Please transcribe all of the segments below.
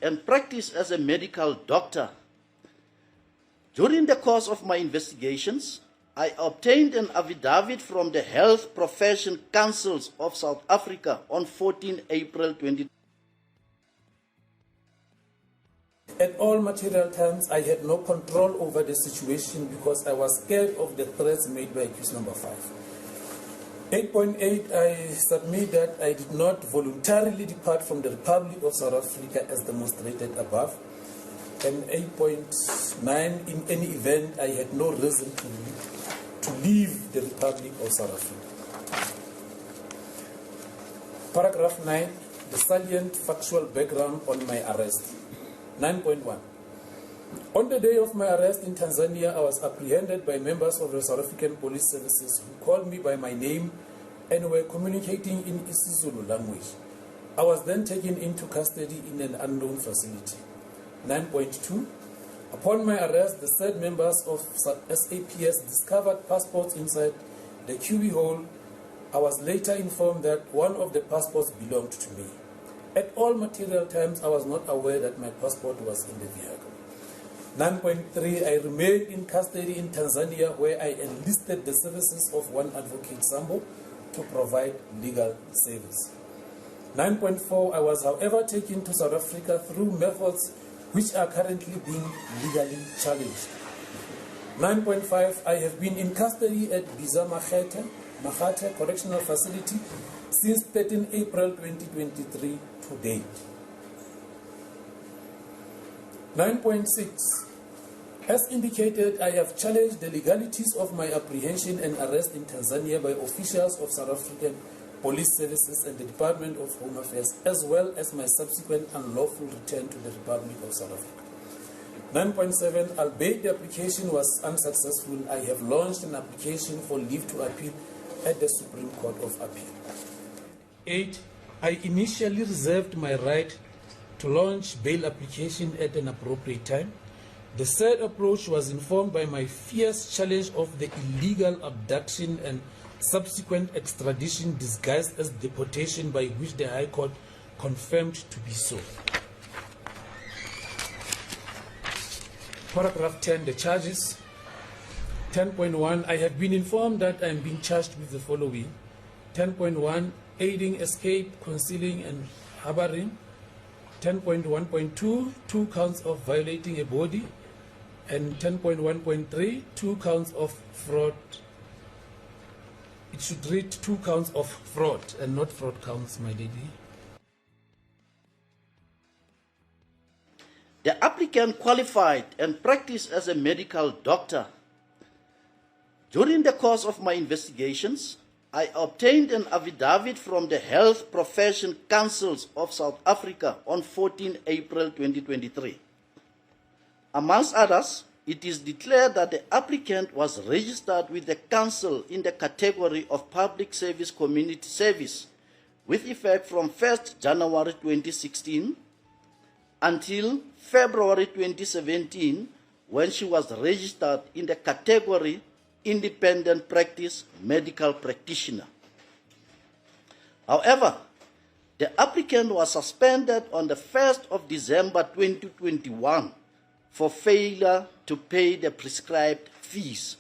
And practice as a medical doctor. During the course of my investigations, I obtained an affidavit from the Health Profession Councils of South Africa on 14 April 2020. At all material times, I had no control over the situation because I was scared of the threats made by accused number 5. 8.8, I submit that I did not voluntarily depart from the Republic of South Africa as demonstrated above. And 8.9, in any event, I had no reason to leave the Republic of South Africa. Paragraph 9, the salient factual background on my arrest. 9.1. On the day of my arrest in Tanzania, I was apprehended by members of the South African Police Services who called me by my name and were communicating in isiZulu language. I was then taken into custody in an unknown facility. 9.2. Upon my arrest, the said members of SAPS discovered passports inside the cubby hole. I was later informed that one of the passports belonged to me. At all material times, I was not aware that my passport was in the vehicle. 9.3, I remained in custody in Tanzania where I enlisted the services of one advocate, Sambo, to provide legal service. 9.4, I was, however, taken to South Africa through methods which are currently being legally challenged. 9.5, I have been in custody at Biza Makhate Correctional Facility since 13 April 2023 to date. 9.6, as indicated, I have challenged the legalities of my apprehension and arrest in Tanzania by officials of South African Police Services and the Department of Home Affairs, as well as my subsequent unlawful return to the Republic of South Africa. 9.7, albeit the application was unsuccessful, I have launched an application for leave to appeal at the Supreme Court of Appeal. 8, I initially reserved my right to launch bail application at an appropriate time. The said approach was informed by my fierce challenge of the illegal abduction and subsequent extradition disguised as deportation, by which the High Court confirmed to be so. Paragraph 10, the charges. 10.1, I have been informed that I am being charged with the following. 10.1, aiding, escape, concealing, and harboring. 10.1.2, 2 counts of violating a body. And 10.1.3, 2 counts of fraud. It should read 2 counts of fraud and not fraud counts, my lady. The applicant qualified and practiced as a medical doctor. During the course of my investigations, I obtained an affidavit from the Health Profession Councils of South Africa on 14 April 2023. Amongst others, it is declared that the applicant was registered with the Council in the category of Public Service Community Service with effect from 1st January 2016 until February 2017, when she was registered in the category Independent Practice Medical Practitioner. However, the applicant was suspended on the 1st of December 2021 for failure to pay the prescribed fees.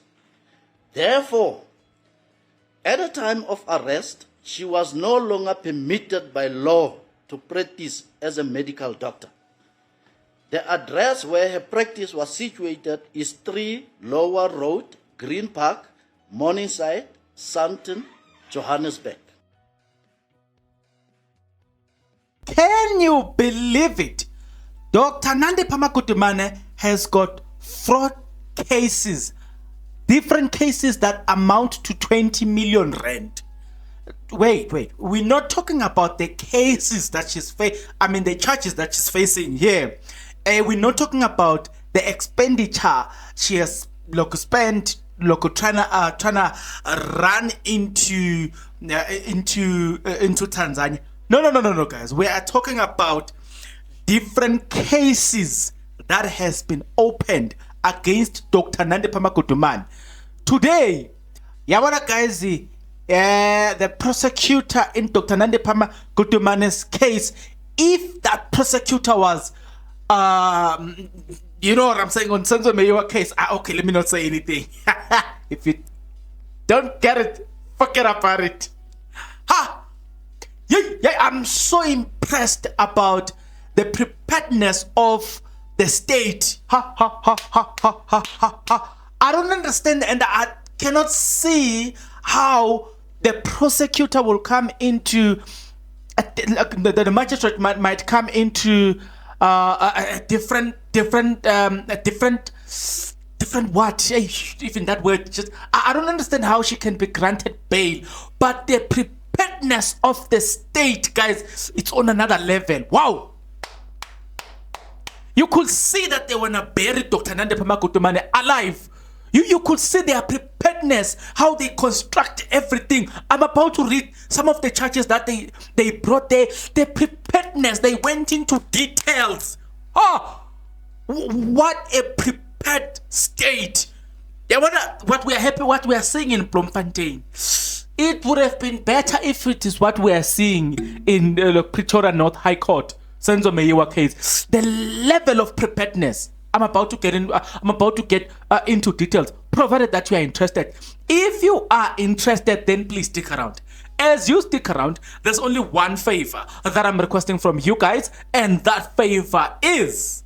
Therefore, at the time of arrest, she was no longer permitted by law to practice as a medical doctor. The address where her practice was situated is 3 Lower Road, Green Park, Morningside, Sandton, Johannesburg. Can you believe it? Dr. Nandipha has got fraud cases, different cases that amount to 20 million rand. Wait, we're not talking about the cases that the charges that she's facing here. We're not talking about the expenditure she has spent trying to run into Tanzania. No, guys. We are talking about different cases that has been opened against Dr. Nandipha Makutumane. Today, yabona guys, the prosecutor in Dr. Nandipha Makutumane's case, if that prosecutor was, you know what I'm saying, on Senzo Meyiwa case, okay, let me not say anything. If you don't get it, forget about it. Yeah, I'm so impressed about the preparedness of the state. I don't understand, and I cannot see how the prosecutor will come into the magistrate might come into a different what? Even that word, just I don't understand how she can be granted bail. But the preparedness of the state, guys, it's on another level. Wow. You could see that they want to bury Dr. Nandipha Makutumane alive. You could see their preparedness, how they construct everything. I'm about to read some of the charges that they brought there. Their preparedness, they went into details. What a prepared state. What we are seeing in Bloemfontein. It would have been better if it is what we are seeing in Pretoria North High Court, Senzo Meyiwa case. The level of preparedness. I'm about to get into details, provided that you are interested. If you are interested, then please stick around. As you stick around, there's only one favor that I'm requesting from you guys, and that favor is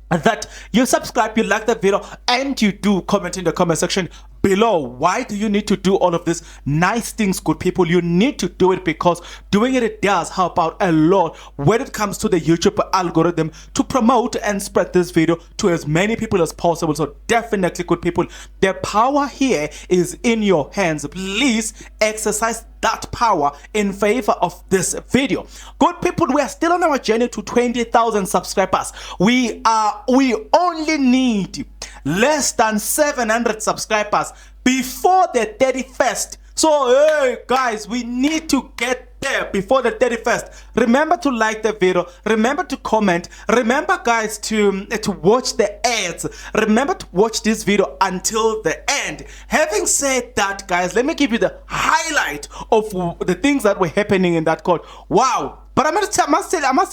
that you subscribe, you like the video, and you do comment in the comment section below. Why do you need to do all of this nice things, good people? You need to do it because doing it does help out a lot when it comes to the YouTube algorithm to promote and spread this video to as many people as possible. So definitely, good people, the power here is in your hands. Please exercise that power in favor of this video. Good people, we are still on our journey to 20,000 subscribers. We only need less than 700 subscribers before the 31st. So hey guys, we need to get there before the 31st. Remember to like the video, remember to comment, remember guys to watch the ads, remember to watch this video until the end. Having said that, guys, let me give you the highlight of the things that were happening in that court. Wow. But I must tell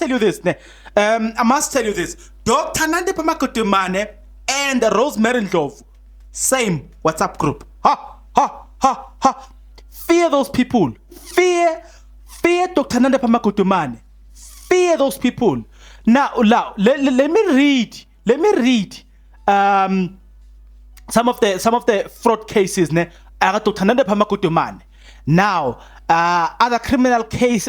you this. I must tell you this. Dr. Nandipha Makutumane and Rosemary Ndlovu, same WhatsApp group. Fear those people. Fear Dr. Nandipha Makutumane. Fear those people. Now, let me read some of the fraud cases Dr. Nandipha Makutumane. Now, other criminal case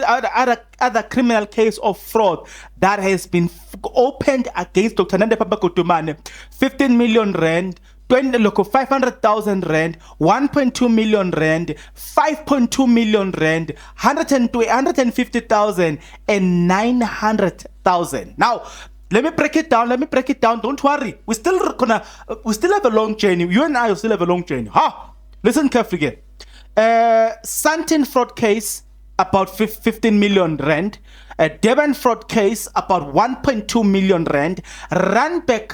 of fraud that has been opened against Dr. Nandipha Makutumane: 15 million rand, 500,000 rand, 1.2 million rand, 5.2 million rand, 150,000 and 900,000. Now, let me break it down. Don't worry. We still have a long journey. You and I will still have a long journey. Listen carefully again. Santin fraud case about 15 million rand. Durban fraud case about 1.2 million rand. Randbeck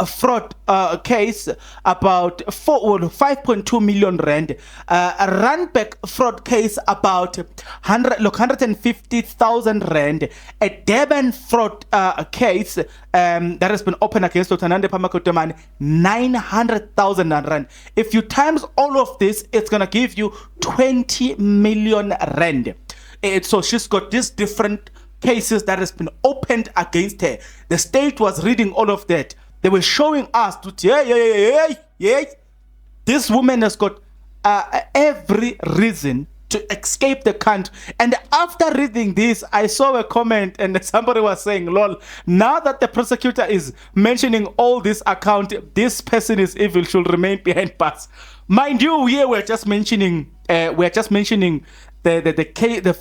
fraud case about 5.2 million rand. Randbeck fraud case about 150,000 rand. A Durban fraud case that has been opened against Dr. Nandipha Makutumane, 900,000 rand. If you times all of this, it's gonna give you 20 million rand. So she's got these different cases that has been opened against her. The state was reading all of that. They were showing us to this woman has got every reason to escape the country. And after reading this, I saw a comment and somebody was saying, lol, now that the prosecutor is mentioning all this account, this person is evil, should remain behind bars. Mind you, here we're just mentioning the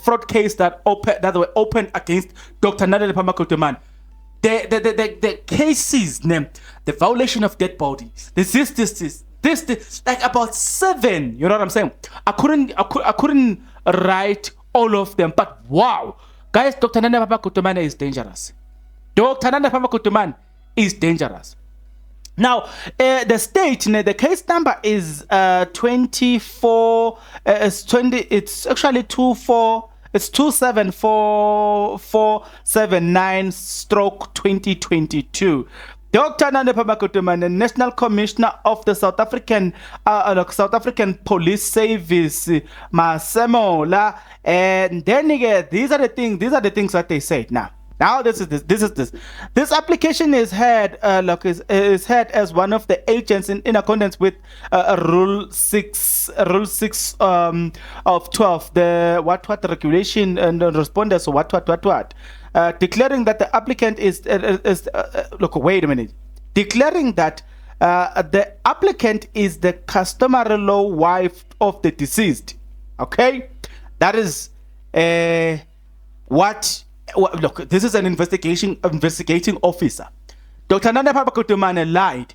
fraud case that were opened against Dr. Nandipha Makutumane. The cases, the violation of dead bodies, this, like about 7. You know what I'm saying? I couldn't write all of them, but wow, Guys, Dr. Nandipha Makutumane is dangerous. Dr. Nandipha Makutumane is dangerous. Now, the state, the case number is 24. It's actually 24. It's 274479/2022. Dr. Nandipha Makutumane, National Commissioner of the South African Police Service, Masemola, and then again, these are the things that they said now. Now this is this. This application is had is had as one of the agents in accordance with Rule 6 of 12, the what regulation and responders what declaring that the applicant is look, wait a minute, declaring that the applicant is the customary law wife of the deceased. Okay, that is what. Look, this is an investigating officer. Dr. Nandipha Makutumane lied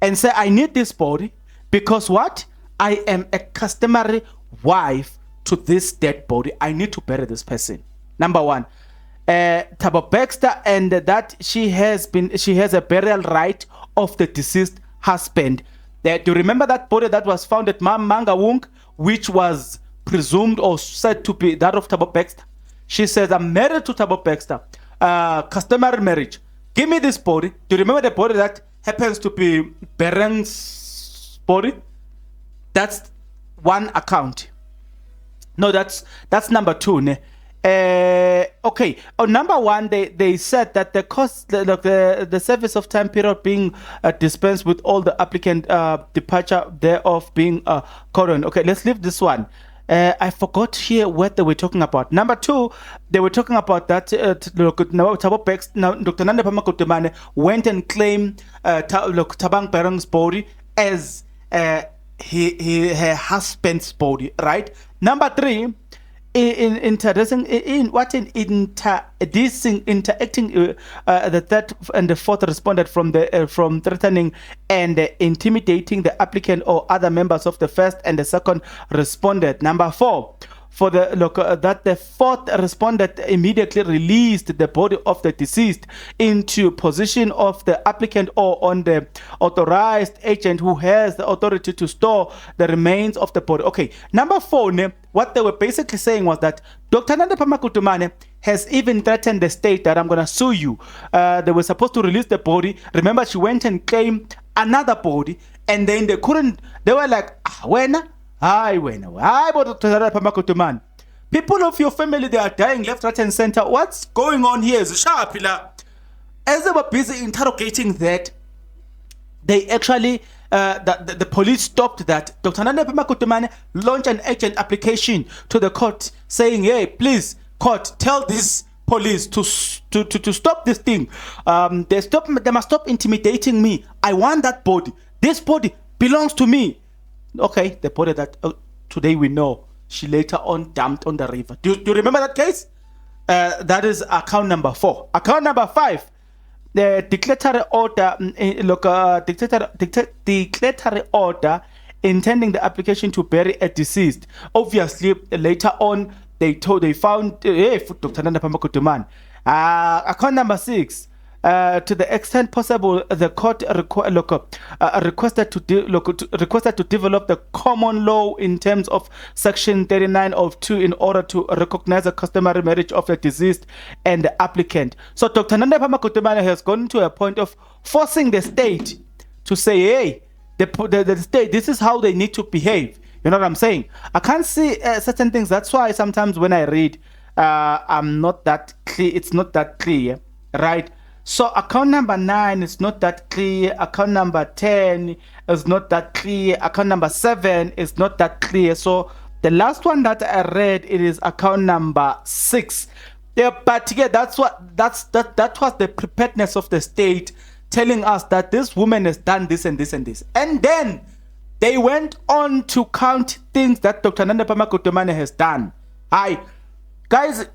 and said, I need this body because what? I am a customary wife to this dead body. I need to bury this person. Number one, Thabo Baxter, and that she has a burial right of the deceased husband. Do you remember that body that was found at Mangawung, which was presumed or said to be that of Thabo Baxter? She says, I'm married to Thabo Baxter, customary marriage. Give me this body. Do you remember the body that happens to be Bereng's body? That's one account. No, that's number two. Okay. On number one, they said that the cost, the service of time period being dispensed with all the applicant departure thereof being current. Okay, let's leave this one. I forgot here what they were talking about. Number two, they were talking about that Thabo Baxter, Dr. Nandipha Makutumane went and claimed Thabang Bereng's body as her husband's body, right? Number three, interacting the third and the fourth responded from threatening and intimidating the applicant or other members of the first and the second responded. Number four, for that the fourth respondent immediately released the body of the deceased into position of the applicant or on the authorized agent who has the authority to store the remains of the body. Okay, number four, what they were basically saying was that Dr. Nandipha Makutumane has even threatened the state that I'm going to sue you. They were supposed to release the body. Remember, she went and claimed another body, and then they couldn't. They were like, people of your family, they are dying left, right, and center. What's going on here? As they were busy interrogating that, they actually the police stopped that. Dr. Nandipha Makutumane launched an agent application to the court saying, hey, please, court, tell this police to stop this thing. They must stop intimidating me. I want that body. This body belongs to me. Okay, the body that today we know she later on dumped on the river. Do you remember that case? That is account number 4. Account number 5, the declaratory order intending the application to bury a deceased. Obviously, later on they found Dr. Nandipha Makutumane. Account number 6. To the extent possible, the court requested to develop the common law in terms of Section 39 of 2 in order to recognize the customary marriage of the deceased and the applicant. So Dr. Nandipha Makutumane has gone to a point of forcing the state to say, hey, the state, this is how they need to behave. You know what I'm saying? I can't see certain things. That's why sometimes when I read, I'm not that clear. It's not that clear, right? So account number 9 is not that clear. Account number 10 is not that clear. Account number 7 is not that clear. So the last one that I read, it is account number 6. Yeah, but yeah, that was the preparedness of the state telling us that this woman has done this and this and this. And then they went on to count things that Dr. Nandipha Makutumane has done. Hi, guys,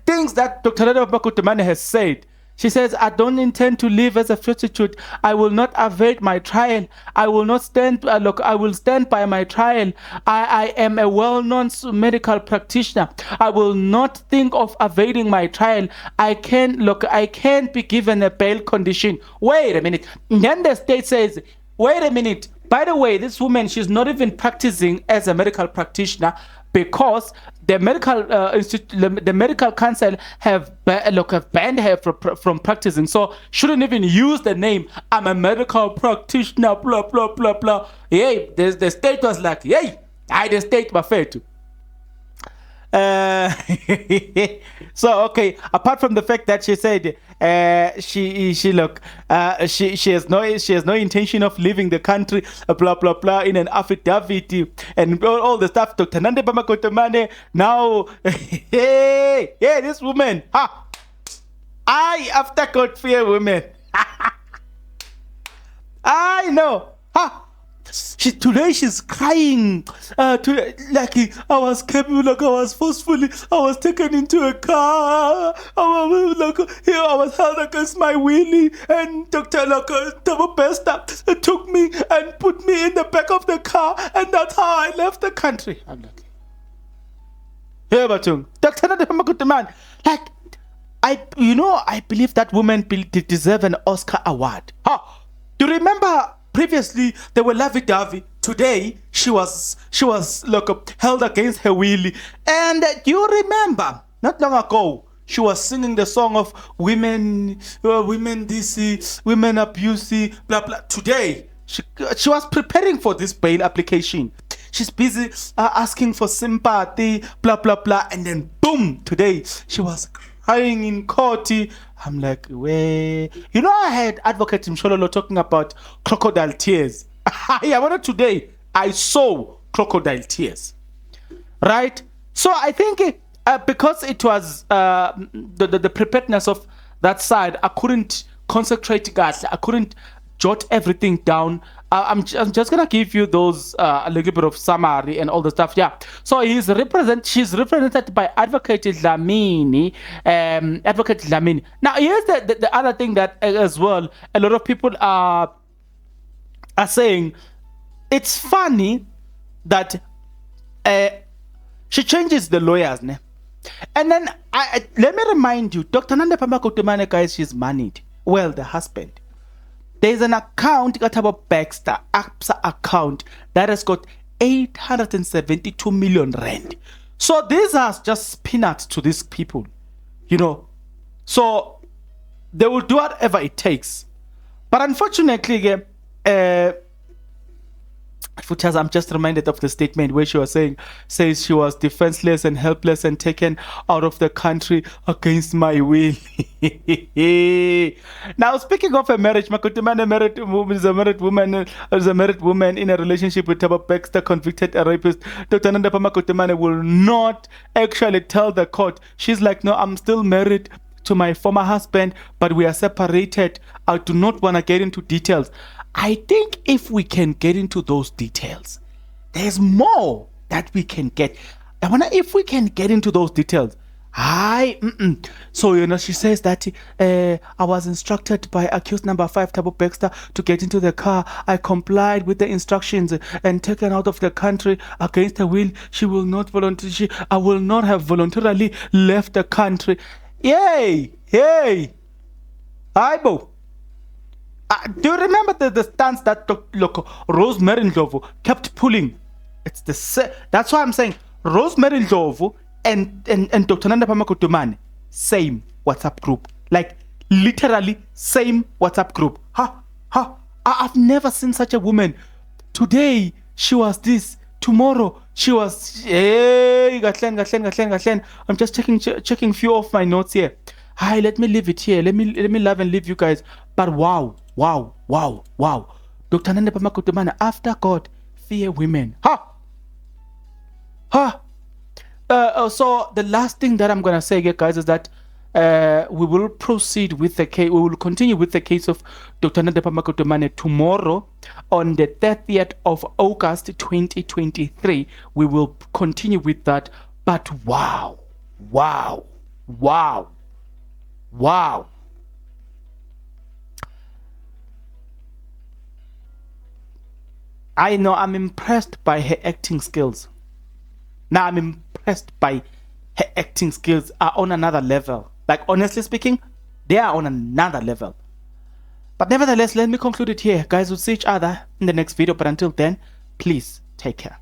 things that Dr. Nandipha Makutumane has said. She says, I don't intend to live as a prostitute. I will not evade my trial. I will not stand, I will stand by my trial. I am a well-known medical practitioner. I will not think of evading my trial. I can't be given a bail condition. Wait a minute. And then the state says, wait a minute. By the way, this woman, she's not even practicing as a medical practitioner, because the medical council have banned her from practicing. So shouldn't even use the name, I'm a medical practitioner, blah, blah, blah, blah. Yay, the state was like, yay, the state was fair too. So okay, apart from the fact that she said she has no intention of leaving the country, blah blah blah, in an affidavit and all the stuff. Dr. Nandipha Makutemane now, this woman, I after God fear women. I know, today she's crying. I was capable, I was forcefully, I was taken into a car. I was held against my will, and Dr. Tabo Besta took me and put me in the back of the car, and that's how I left the country. I'm like, hey, Batung, Dr. Nandipha Makutemane, I believe that woman deserve an Oscar award. Do you remember? Previously, they were lovey-dovey. Today, she was held against her will. And you remember, not long ago, she was singing the song of women this, women abuse, blah, blah. Today, she was preparing for this bail application. She's busy asking for sympathy, blah, blah, blah. And then, boom, today, she was crying in court. I'm like, wait. I had Advocate Mshololo talking about crocodile tears. Yeah, today I saw crocodile tears. Right? So I think because it was the preparedness of that side, I couldn't concentrate, guys. I couldn't jot everything down. I'm just gonna give you those a little bit of summary and all the stuff. Yeah. So she's represented by Advocate Dlamini. Advocate Dlamini. Now here's the other thing that as well, a lot of people are saying it's funny that she changes the lawyers, ne? And then let me remind you, Dr. Nandipha Makutemane, guys, she's married. Well, the husband. There's an account, Tabo Baxter, APSA account, that has got 872 million rand. So these are just peanuts to these people, So they will do whatever it takes. But unfortunately, I'm just reminded of the statement where she was says she was defenseless and helpless and taken out of the country against my will. Now, speaking of a marriage, Makutemane is a married woman in a relationship with Tabo Baxter, convicted a rapist. Dr. Nandipha Makutemane will not actually tell the court. She's like, no, I'm still married to my former husband, but we are separated. I do not want to get into details. I think if we can get into those details, there's more that we can get. I wonder if we can get into those details. So, she says that I was instructed by accused number 5, Tabo Baxter, to get into the car. I complied with the instructions and taken out of the country against her will. I will not have voluntarily left the country. Yay! Aibo. Do you remember the stance that Rosemary Ndlovu kept pulling? That's why I'm saying Rosemary Ndlovu and Dr. Nandipha Makutemane, same WhatsApp group. Like literally same WhatsApp group. I've never seen such a woman. Today she was this. Tomorrow she was. Hey, Gatlen. I'm just checking few of my notes here. Hi, let me leave it here. Let me love and leave you guys. But wow. Dr. Nandipha Makutemane, after God, fear women. So the last thing that I'm gonna say, guys, is that we will proceed with the case. We will continue with the case of Dr. Nandipha Makutemane tomorrow on the 30th of August 2023. We will continue with that. But wow. I know I'm impressed by her acting skills. Now I'm impressed by her acting skills are on another level. Like, honestly speaking, they are on another level. But nevertheless, let me conclude it here. Guys, we'll see each other in the next video. But until then, please take care.